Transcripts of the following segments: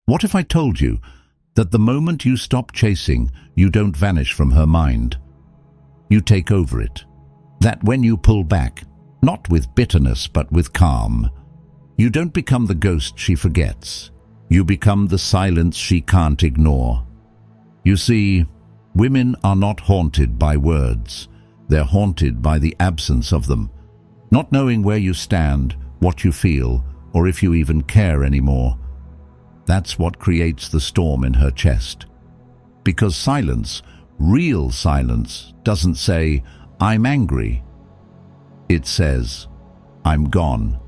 What if I told you that the moment you stop chasing, you don't vanish from her mind? You take over it. That when you pull back, not with bitterness but with calm, you don't become the ghost she forgets. You become the silence she can't ignore. You see, women are not haunted by words. They're haunted by the absence of them. Not knowing where you stand, what you feel, or if you even care anymore. That's what creates the storm in her chest. Because silence, real silence, doesn't say, "I'm angry." It says, "I'm gone,"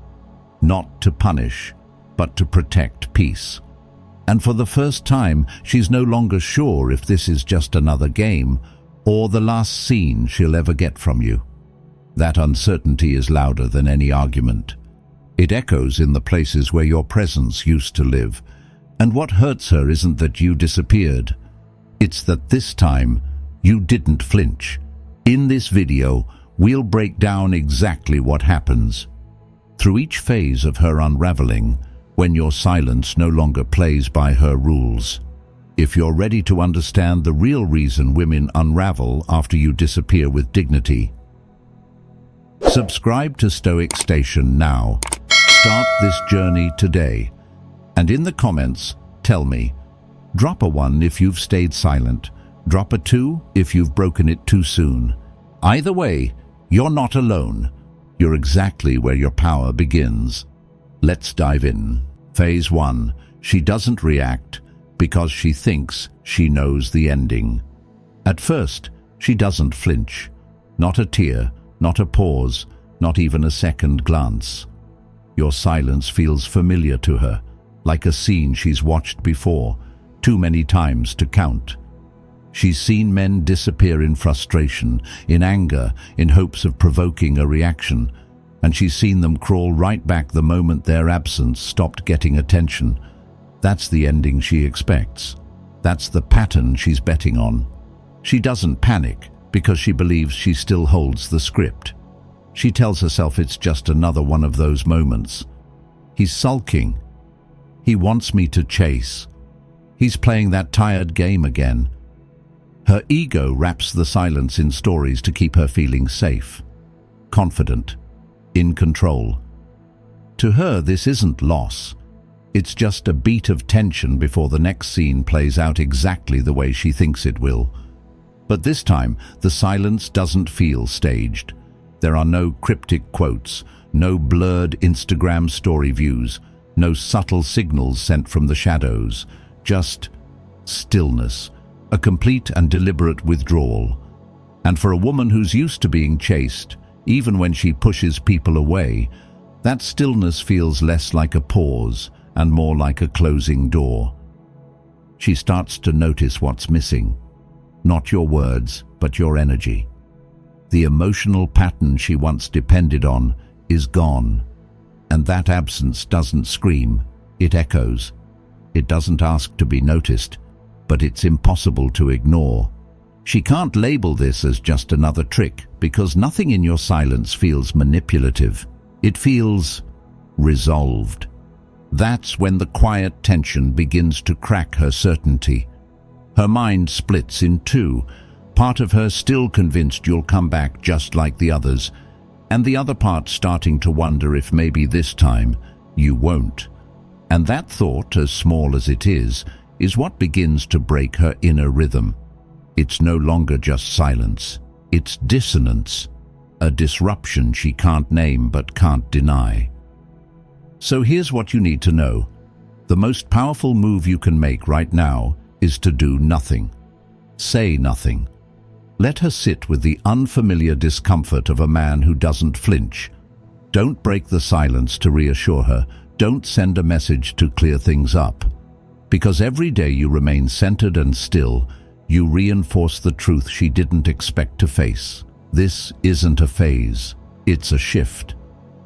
not to punish, but to protect peace. And for the first time, she's no longer sure if this is just another game or the last scene she'll ever get from you. That uncertainty is louder than any argument. It echoes in the places where your presence used to live. And what hurts her isn't that you disappeared. It's that this time, you didn't flinch. In this video, we'll break down exactly what happens. Through each phase of her unraveling, when your silence no longer plays by her rules. If you're ready to understand the real reason women unravel after you disappear with dignity, subscribe to Stoic Station now. Start this journey today. And in the comments, tell me, drop a 1 if you've stayed silent, drop a 2 if you've broken it too soon. Either way, you're not alone. You're exactly where your power begins. Let's dive in. Phase 1. She doesn't react because she thinks she knows the ending. At first, she doesn't flinch. Not a tear, not a pause, not even a second glance. Your silence feels familiar to her, like a scene she's watched before, too many times to count. She's seen men disappear in frustration, in anger, in hopes of provoking a reaction, and she's seen them crawl right back the moment their absence stopped getting attention. That's the ending she expects. That's the pattern she's betting on. She doesn't panic because she believes she still holds the script. She tells herself it's just another one of those moments. He's sulking. He wants me to chase. He's playing that tired game again. Her ego wraps the silence in stories to keep her feeling safe, confident, in control. To her, this isn't loss. It's just a beat of tension before the next scene plays out exactly the way she thinks it will. But this time, the silence doesn't feel staged. There are no cryptic quotes, no blurred Instagram story views, no subtle signals sent from the shadows, just stillness, a complete and deliberate withdrawal. And for a woman who's used to being chased, even when she pushes people away, that stillness feels less like a pause and more like a closing door. She starts to notice what's missing. Not your words, but your energy. The emotional pattern she once depended on is gone. And that absence doesn't scream, it echoes. It doesn't ask to be noticed, but it's impossible to ignore. She can't label this as just another trick, because nothing in your silence feels manipulative. It feels resolved. That's when the quiet tension begins to crack her certainty. Her mind splits in two, part of her still convinced you'll come back just like the others, and the other part starting to wonder if maybe this time you won't. And that thought, as small as it is what begins to break her inner rhythm. It's no longer just silence, it's dissonance, a disruption she can't name but can't deny. So here's what you need to know. The most powerful move you can make right now is to do nothing. Say nothing. Let her sit with the unfamiliar discomfort of a man who doesn't flinch. Don't break the silence to reassure her. Don't send a message to clear things up. Because every day you remain centered and still, you reinforce the truth she didn't expect to face. This isn't a phase. It's a shift.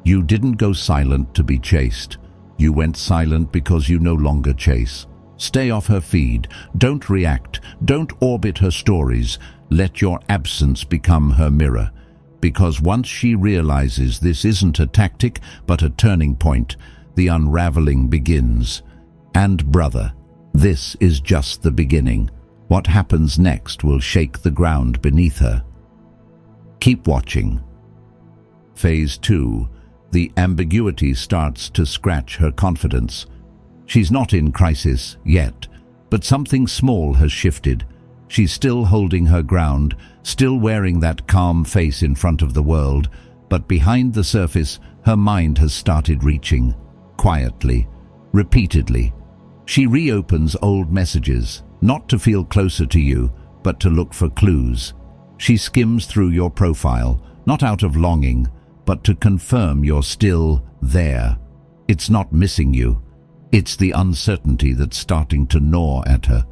You didn't go silent to be chased. You went silent because you no longer chase. Stay off her feed. Don't react. Don't orbit her stories. Let your absence become her mirror. Because once she realizes this isn't a tactic but a turning point, the unraveling begins. And brother, This is just the beginning. What happens next will shake the ground beneath her. Keep watching. Phase 2. The ambiguity starts to scratch her confidence. She's not in crisis yet, but something small has shifted. She's still holding her ground, still wearing that calm face in front of the world, but behind the surface, her mind has started reaching. Quietly, repeatedly. She reopens old messages, not to feel closer to you, but to look for clues. She skims through your profile, not out of longing, but to confirm you're still there. It's not missing you. It's the uncertainty that's starting to gnaw at her.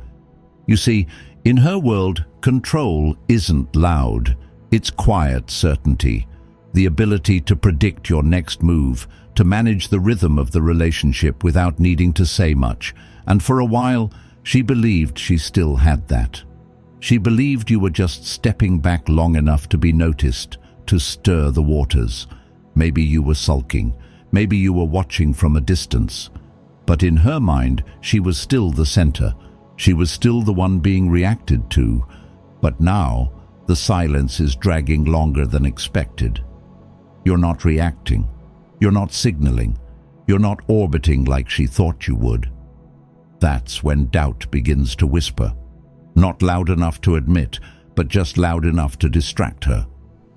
You see, in her world, control isn't loud. It's quiet certainty. The ability to predict your next move, to manage the rhythm of the relationship without needing to say much. And for a while, she believed she still had that. She believed you were just stepping back long enough to be noticed, to stir the waters. Maybe you were sulking. Maybe you were watching from a distance. But in her mind, she was still the center. She was still the one being reacted to. But now, the silence is dragging longer than expected. You're not reacting. You're not signaling. You're not orbiting like she thought you would. That's when doubt begins to whisper. Not loud enough to admit, but just loud enough to distract her.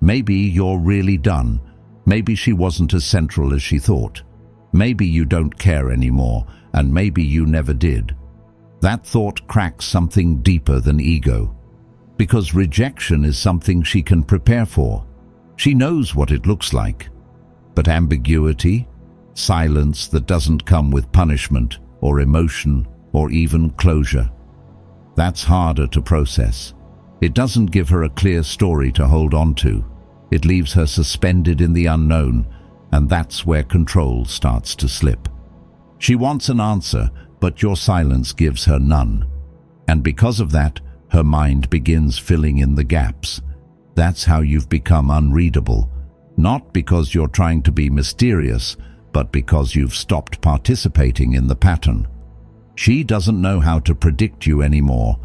Maybe you're really done. Maybe she wasn't as central as she thought. Maybe you don't care anymore, and maybe you never did. That thought cracks something deeper than ego. Because rejection is something she can prepare for. She knows what it looks like. But ambiguity, silence that doesn't come with punishment or emotion or even closure, that's harder to process. It doesn't give her a clear story to hold on to. It leaves her suspended in the unknown, and that's where control starts to slip. She wants an answer, but your silence gives her none. And because of that, her mind begins filling in the gaps. That's how you've become unreadable. Not because you're trying to be mysterious, but because you've stopped participating in the pattern. She doesn't know how to predict you anymore,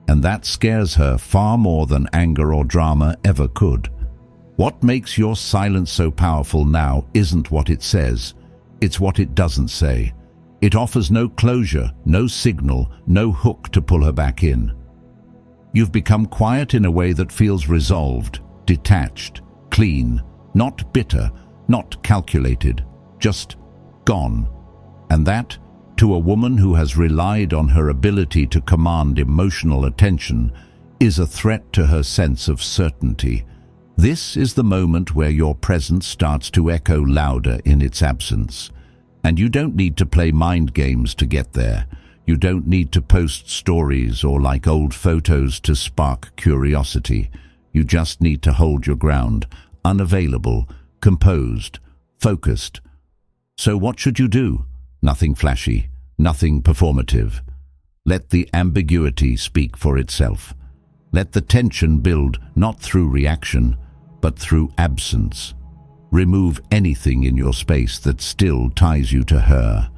and that scares her far more than anger or drama ever could. What makes your silence so powerful now isn't what it says, it's what it doesn't say. It offers no closure, no signal, no hook to pull her back in. You've become quiet in a way that feels resolved, detached, clean, not bitter, not calculated, just gone. And that, to a woman who has relied on her ability to command emotional attention, is a threat to her sense of certainty. This is the moment where your presence starts to echo louder in its absence. And you don't need to play mind games to get there. You don't need to post stories or like old photos to spark curiosity. You just need to hold your ground, unavailable, composed, focused. So what should you do? Nothing flashy, nothing performative. Let the ambiguity speak for itself. Let the tension build not through reaction, but through absence. Remove anything in your space that still ties you to her.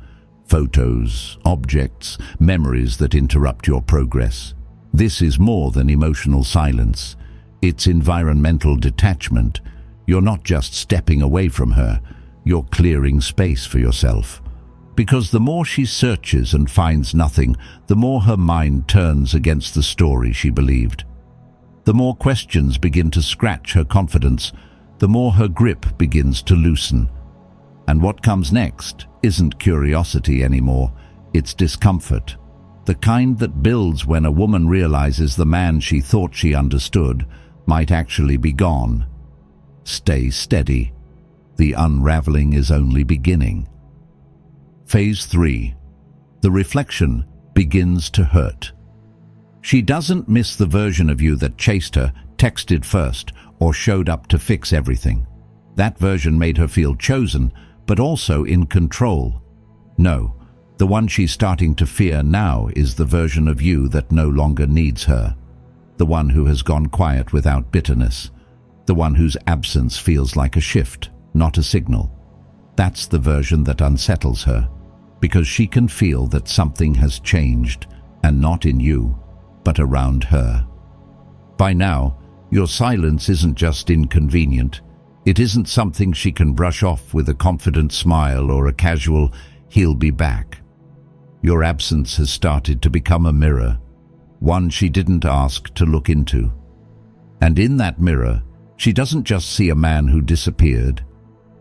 Photos, objects, memories that interrupt your progress. This is more than emotional silence. It's environmental detachment. You're not just stepping away from her, you're clearing space for yourself. Because the more she searches and finds nothing, the more her mind turns against the story she believed. The more questions begin to scratch her confidence, the more her grip begins to loosen. And what comes next isn't curiosity anymore, it's discomfort. The kind that builds when a woman realizes the man she thought she understood might actually be gone. Stay steady. The unraveling is only beginning. Phase 3. The reflection begins to hurt. She doesn't miss the version of you that chased her, texted first, or showed up to fix everything. That version made her feel chosen, but also in control. No, the one she's starting to fear now is the version of you that no longer needs her. The one who has gone quiet without bitterness. The one whose absence feels like a shift, not a signal. That's the version that unsettles her. because she can feel that something has changed, and not in you, but around her. By now, your silence isn't just inconvenient. It isn't something she can brush off with a confident smile or a casual, "He'll be back." Your absence has started to become a mirror, one she didn't ask to look into. And in that mirror, she doesn't just see a man who disappeared.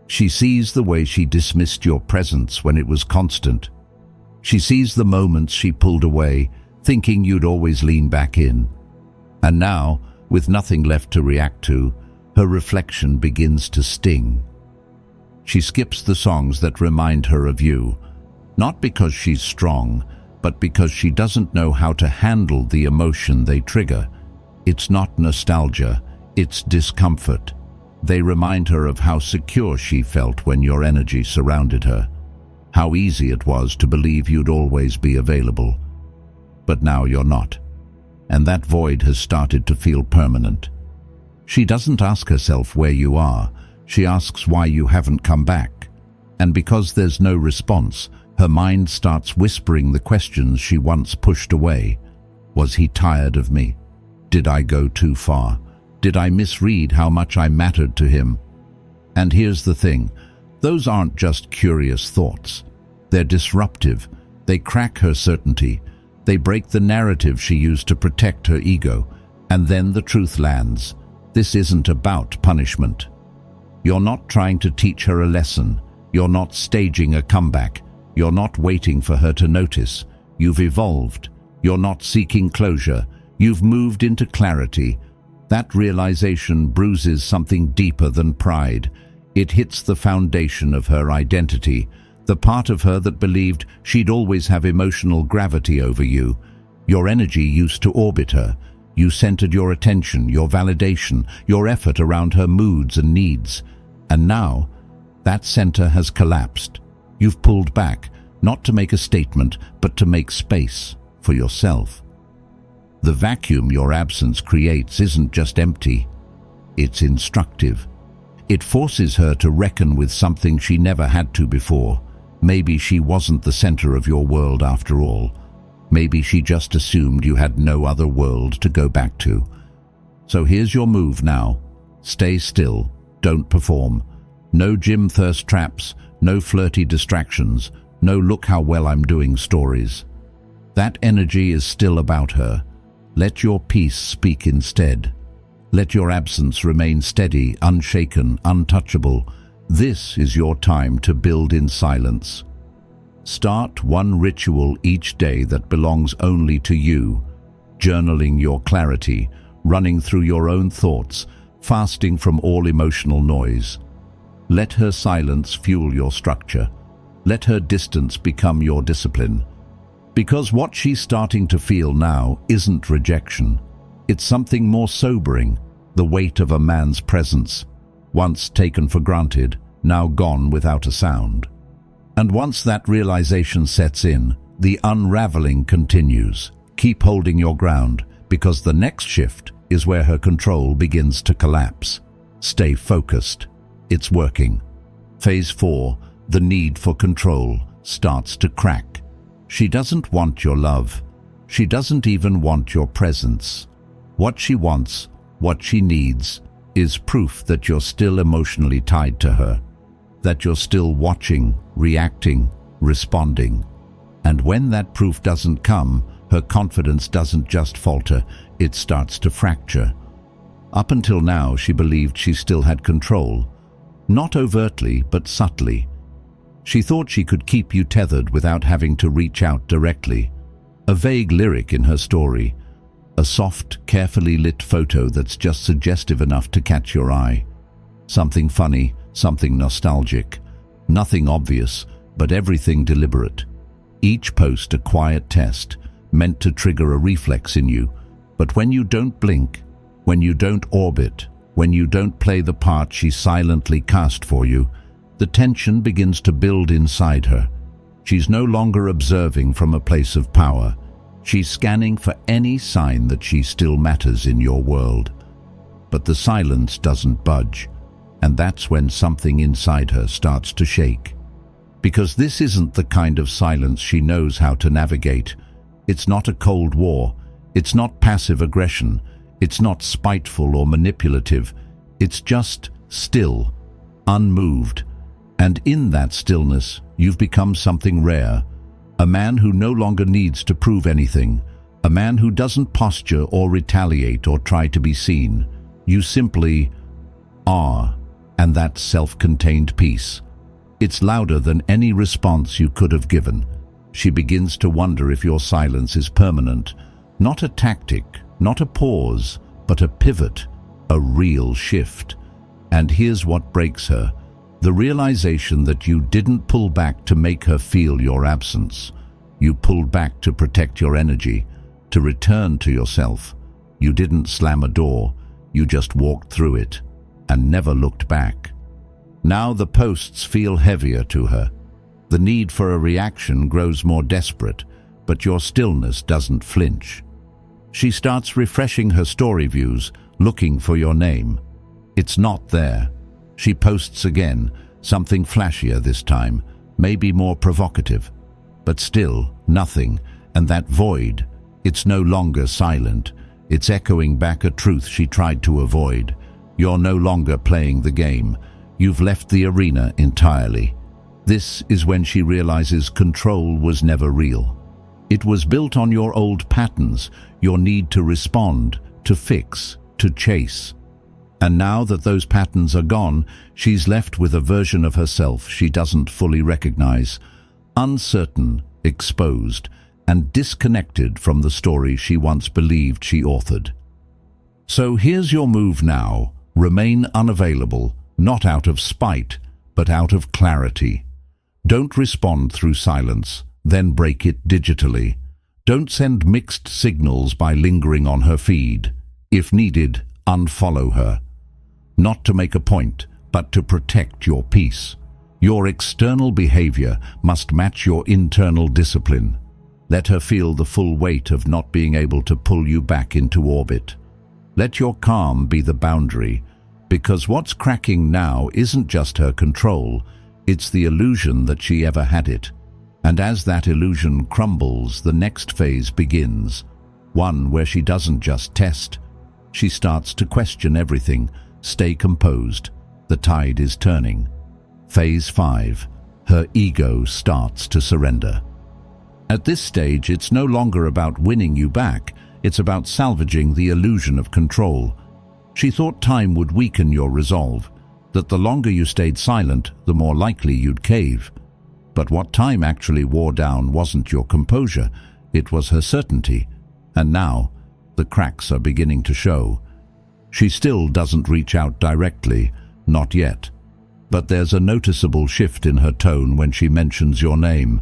She sees the way she dismissed your presence when it was constant. She sees the moments she pulled away, thinking you'd always lean back in. And now, with nothing left to react to, her reflection begins to sting. She skips the songs that remind her of you, not because she's strong, but because she doesn't know how to handle the emotion they trigger. It's not nostalgia, it's discomfort. They remind her of how secure she felt when your energy surrounded her, how easy it was to believe you'd always be available. But now you're not, and that void has started to feel permanent. She doesn't ask herself where you are, she asks why you haven't come back. And because there's no response, her mind starts whispering the questions she once pushed away. Was he tired of me? Did I go too far? Did I misread how much I mattered to him? And here's the thing, those aren't just curious thoughts. They're disruptive. They crack her certainty. They break the narrative she used to protect her ego. And then the truth lands. This isn't about punishment. You're not trying to teach her a lesson. You're not staging a comeback. You're not waiting for her to notice. You've evolved. You're not seeking closure. You've moved into clarity. That realization bruises something deeper than pride. It hits the foundation of her identity, the part of her that believed she'd always have emotional gravity over you. Your energy used to orbit her. You centered your attention, your validation, your effort around her moods and needs. And now, that center has collapsed. You've pulled back, not to make a statement, but to make space for yourself. The vacuum your absence creates isn't just empty, it's instructive. It forces her to reckon with something she never had to before. Maybe she wasn't the center of your world after all. Maybe she just assumed you had no other world to go back to. So here's your move now. Stay still, don't perform. No gym thirst traps, no flirty distractions, no look how well I'm doing stories. That energy is still about her. Let your peace speak instead. Let your absence remain steady, unshaken, untouchable. This is your time to build in silence. Start one ritual each day that belongs only to you. Journaling your clarity, running through your own thoughts, fasting from all emotional noise. Let her silence fuel your structure. Let her distance become your discipline. Because what she's starting to feel now isn't rejection. It's something more sobering, the weight of a man's presence, once taken for granted, now gone without a sound. And once that realization sets in, the unraveling continues. Keep holding your ground, because the next shift is where her control begins to collapse. Stay focused. It's working. Phase 4, the need for control, starts to crack. She doesn't want your love. She doesn't even want your presence. What she wants, what she needs, is proof that you're still emotionally tied to her, that you're still watching, reacting, responding. And when that proof doesn't come, her confidence doesn't just falter, it starts to fracture. Up until now, she believed she still had control, not overtly, but subtly. She thought she could keep you tethered without having to reach out directly. A vague lyric in her story, a soft, carefully lit photo that's just suggestive enough to catch your eye. Something funny, something nostalgic. Nothing obvious, but everything deliberate. Each post a quiet test, meant to trigger a reflex in you. But when you don't blink, when you don't orbit, when you don't play the part she silently cast for you, the tension begins to build inside her. She's no longer observing from a place of power. She's scanning for any sign that she still matters in your world. But the silence doesn't budge, and that's when something inside her starts to shake. because this isn't the kind of silence she knows how to navigate. It's not a cold war. It's not passive aggression. It's not spiteful or manipulative. It's just still, unmoved. And in that stillness, you've become something rare. A man who no longer needs to prove anything. A man who doesn't posture or retaliate or try to be seen. You simply are, and that self-contained peace. It's louder than any response you could have given. She begins to wonder if your silence is permanent. Not a tactic, not a pause, but a pivot, a real shift. And here's what breaks her. The realization that you didn't pull back to make her feel your absence. You pulled back to protect your energy, to return to yourself. You didn't slam a door, you just walked through it and never looked back. Now the posts feel heavier to her. The need for a reaction grows more desperate, but your stillness doesn't flinch. She starts refreshing her story views, looking for your name. It's not there. She posts again, something flashier this time, maybe more provocative. But still, nothing, and that void, it's no longer silent. It's echoing back a truth she tried to avoid. You're no longer playing the game. You've left the arena entirely. This is when she realizes control was never real. It was built on your old patterns, your need to respond, to fix, to chase. And now that those patterns are gone, she's left with a version of herself she doesn't fully recognize, uncertain, exposed, and disconnected from the story she once believed she authored. So here's your move now. Remain unavailable, not out of spite, but out of clarity. Don't respond through silence, then break it digitally. Don't send mixed signals by lingering on her feed. If needed, unfollow her. Not to make a point, but to protect your peace. Your external behavior must match your internal discipline. Let her feel the full weight of not being able to pull you back into orbit. Let your calm be the boundary, because what's cracking now isn't just her control, it's the illusion that she ever had it. And as that illusion crumbles, the next phase begins. One where she doesn't just test. She starts to question everything. Stay composed. The tide is turning. Phase 5. Her ego starts to surrender. At this stage, it's no longer about winning you back. It's about salvaging the illusion of control. She thought time would weaken your resolve, that the longer you stayed silent, the more likely you'd cave. But what time actually wore down wasn't your composure, it was her certainty. And now, the cracks are beginning to show. She still doesn't reach out directly, not yet. But there's a noticeable shift in her tone when she mentions your name.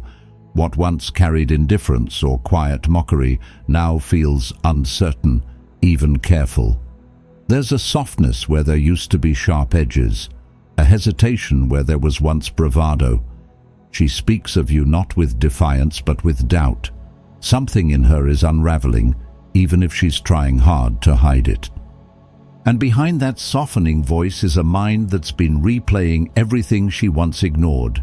What once carried indifference or quiet mockery now feels uncertain, even careful. There's a softness where there used to be sharp edges, a hesitation where there was once bravado. She speaks of you not with defiance but with doubt. Something in her is unraveling, even if she's trying hard to hide it. And behind that softening voice is a mind that's been replaying everything she once ignored.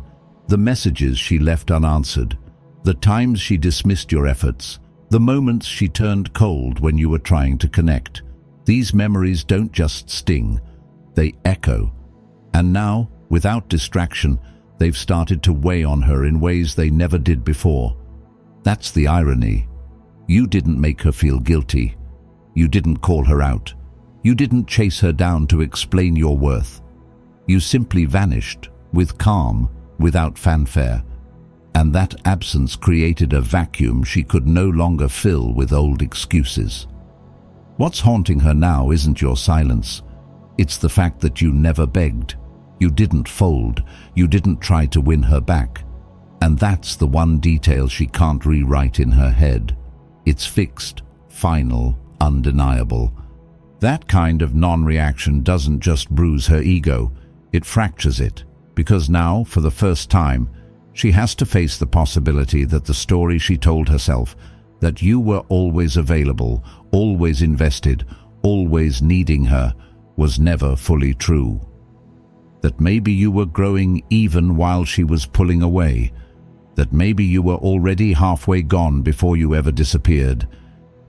The messages she left unanswered, the times she dismissed your efforts, the moments she turned cold when you were trying to connect. These memories don't just sting, they echo. And now, without distraction, they've started to weigh on her in ways they never did before. That's the irony. You didn't make her feel guilty. You didn't call her out. You didn't chase her down to explain your worth. You simply vanished, with calm, without fanfare. And that absence created a vacuum she could no longer fill with old excuses. What's haunting her now isn't your silence. It's the fact that you never begged. You didn't fold. You didn't try to win her back. And that's the one detail she can't rewrite in her head. It's fixed, final, undeniable. That kind of non-reaction doesn't just bruise her ego, it fractures it, because now, for the first time, she has to face the possibility that the story she told herself, that you were always available, always invested, always needing her, was never fully true. that maybe you were growing even while she was pulling away, that maybe you were already halfway gone before you ever disappeared.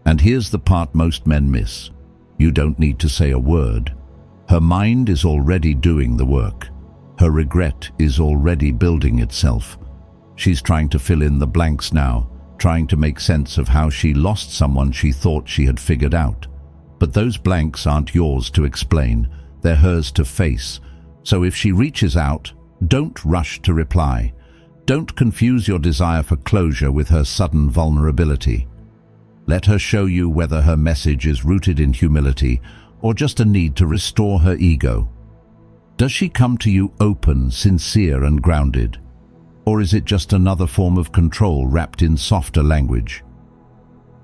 And here's the part most men miss. You don't need to say a word. Her mind is already doing the work. Her regret is already building itself. She's trying to fill in the blanks now, trying to make sense of how she lost someone she thought she had figured out. But those blanks aren't yours to explain, they're hers to face. So if she reaches out, don't rush to reply. Don't confuse your desire for closure with her sudden vulnerability. Let her show you whether her message is rooted in humility or just a need to restore her ego. Does she come to you open, sincere, and grounded? Or is it just another form of control wrapped in softer language?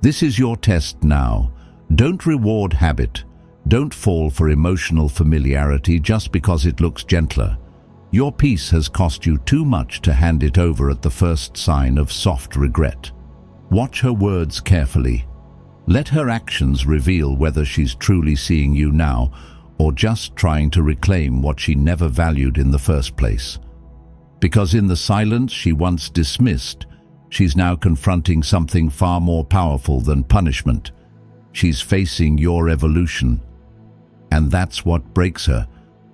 This is your test now. Don't reward habit. Don't fall for emotional familiarity just because it looks gentler. Your peace has cost you too much to hand it over at the first sign of soft regret. Watch her words carefully. Let her actions reveal whether she's truly seeing you now or just trying to reclaim what she never valued in the first place. Because in the silence she once dismissed, she's now confronting something far more powerful than punishment. She's facing your evolution. And that's what breaks her.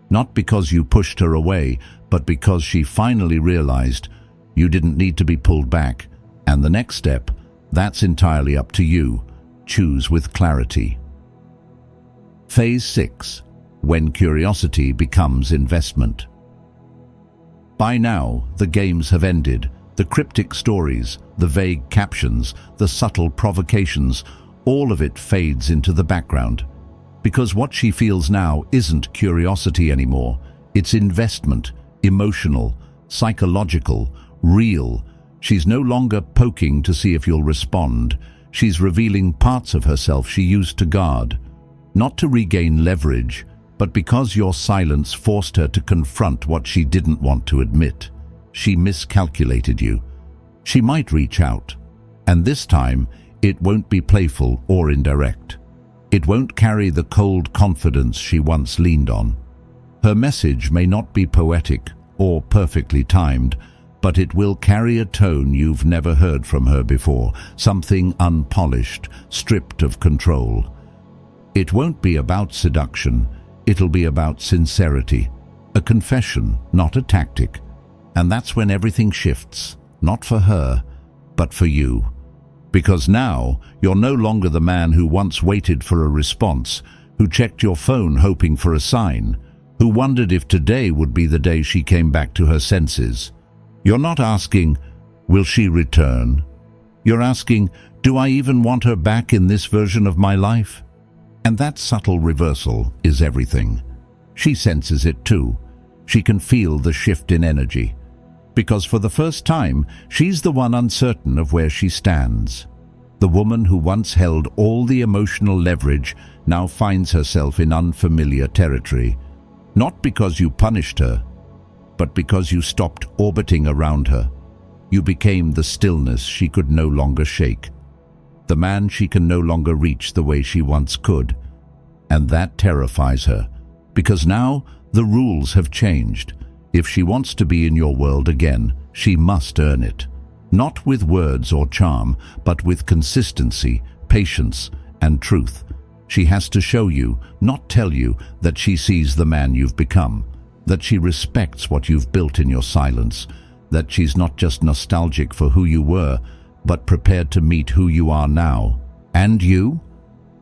Not because you pushed her away, but because she finally realized you didn't need to be pulled back. And the next step, that's entirely up to you. Choose with clarity. Phase 6. When curiosity becomes investment. By now, the games have ended. The cryptic stories, the vague captions, the subtle provocations, all of it fades into the background. Because what she feels now isn't curiosity anymore. It's investment, emotional, psychological, real. She's no longer poking to see if you'll respond. She's revealing parts of herself she used to guard. Not to regain leverage, but because your silence forced her to confront what she didn't want to admit. She miscalculated you. She might reach out. And this time, it won't be playful or indirect. It won't carry the cold confidence she once leaned on. Her message may not be poetic or perfectly timed, but it will carry a tone you've never heard from her before, something unpolished, stripped of control. It won't be about seduction, it'll be about sincerity, a confession, not a tactic. And that's when everything shifts, not for her, but for you. Because now, you're no longer the man who once waited for a response, who checked your phone hoping for a sign, who wondered if today would be the day she came back to her senses. You're not asking, will she return? You're asking, do I even want her back in this version of my life? And that subtle reversal is everything. She senses it too. She can feel the shift in energy. Because for the first time, she's the one uncertain of where she stands. The woman who once held all the emotional leverage now finds herself in unfamiliar territory. Not because you punished her, but because you stopped orbiting around her. You became the stillness she could no longer shake, the man she can no longer reach the way she once could. And that terrifies her, because now the rules have changed. If she wants to be in your world again, she must earn it. Not with words or charm, but with consistency, patience, and truth. She has to show you, not tell you, that she sees the man you've become, that she respects what you've built in your silence, that she's not just nostalgic for who you were, but prepared to meet who you are now. And you?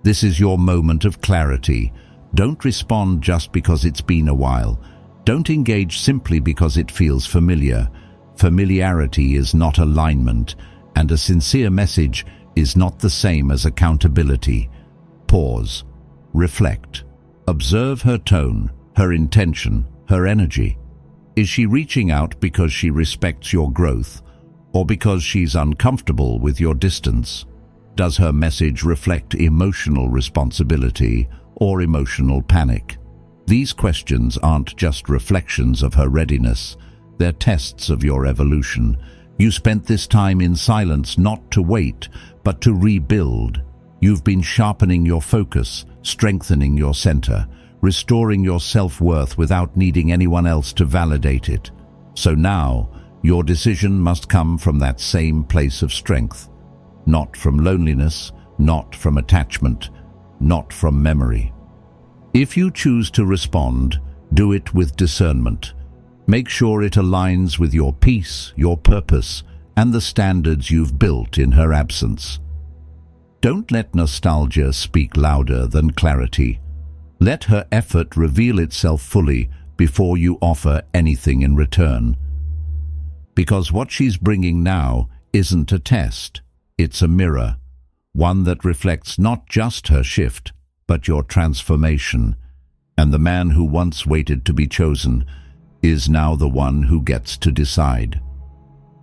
This is your moment of clarity. Don't respond just because it's been a while. Don't engage simply because it feels familiar. Familiarity is not alignment, and a sincere message is not the same as accountability. Pause. Reflect. Observe her tone, her intention, her energy. Is she reaching out because she respects your growth, or because she's uncomfortable with your distance? Does her message reflect emotional responsibility or emotional panic? These questions aren't just reflections of her readiness, they're tests of your evolution. You spent this time in silence not to wait, but to rebuild. You've been sharpening your focus, strengthening your center, restoring your self-worth without needing anyone else to validate it. So now, your decision must come from that same place of strength, not from loneliness, not from attachment, not from memory. If you choose to respond, do it with discernment. Make sure it aligns with your peace, your purpose, and the standards you've built in her absence. Don't let nostalgia speak louder than clarity. Let her effort reveal itself fully before you offer anything in return. Because what she's bringing now isn't a test, it's a mirror, one that reflects not just her shift, but your transformation. And the man who once waited to be chosen is now the one who gets to decide.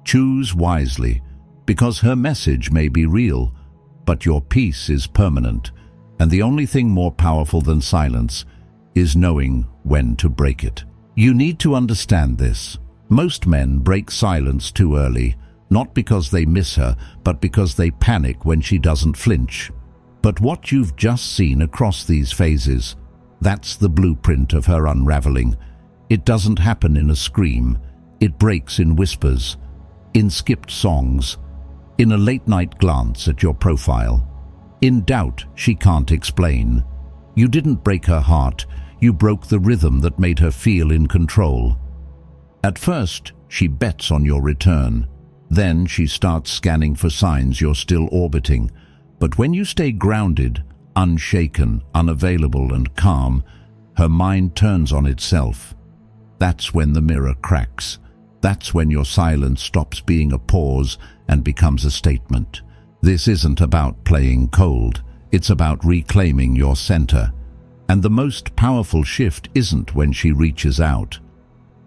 Choose wisely, because her message may be real, but your peace is permanent, and the only thing more powerful than silence is knowing when to break it. You need to understand this. Most men break silence too early, not because they miss her, but because they panic when she doesn't flinch. But what you've just seen across these phases, that's the blueprint of her unraveling. It doesn't happen in a scream. It breaks in whispers, in skipped songs, in a late-night glance at your profile. In doubt, she can't explain. You didn't break her heart. You broke the rhythm that made her feel in control. At first, she bets on your return. Then she starts scanning for signs you're still orbiting. But when you stay grounded, unshaken, unavailable, and calm, her mind turns on itself. That's when the mirror cracks. That's when your silence stops being a pause and becomes a statement. This isn't about playing cold. It's about reclaiming your center. And the most powerful shift isn't when she reaches out.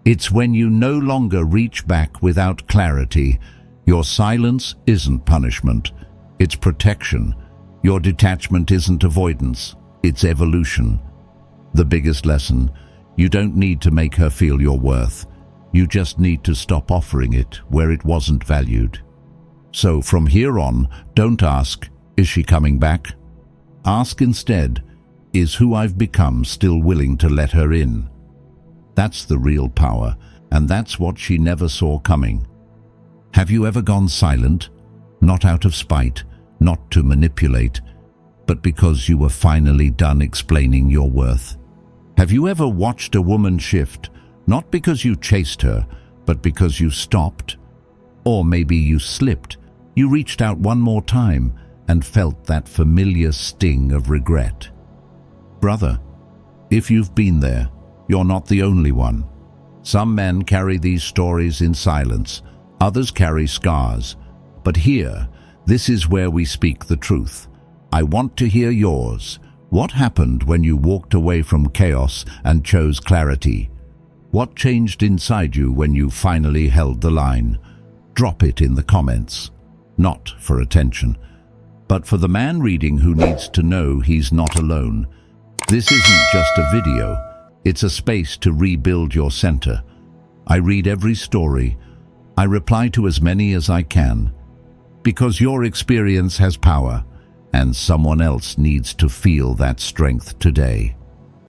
It's when you no longer reach back without clarity. Your silence isn't punishment. It's protection. Your detachment isn't avoidance. It's evolution. The biggest lesson: you don't need to make her feel your worth. You just need to stop offering it where it wasn't valued. So from here on, don't ask, "Is she coming back?" Ask instead, "Is who I've become still willing to let her in?" That's the real power, and that's what she never saw coming. Have you ever gone silent? Not out of spite, not to manipulate, but because you were finally done explaining your worth. Have you ever watched a woman shift, not because you chased her, but because you stopped? Or maybe you slipped, you reached out one more time and felt that familiar sting of regret. Brother, if you've been there, you're not the only one. Some men carry these stories in silence, others carry scars. But here, this is where we speak the truth. I want to hear yours. What happened when you walked away from chaos and chose clarity? What changed inside you when you finally held the line? Drop it in the comments. Not for attention, but for the man reading who needs to know he's not alone. This isn't just a video. It's a space to rebuild your center. I read every story. I reply to as many as I can. Because your experience has power, and someone else needs to feel that strength today.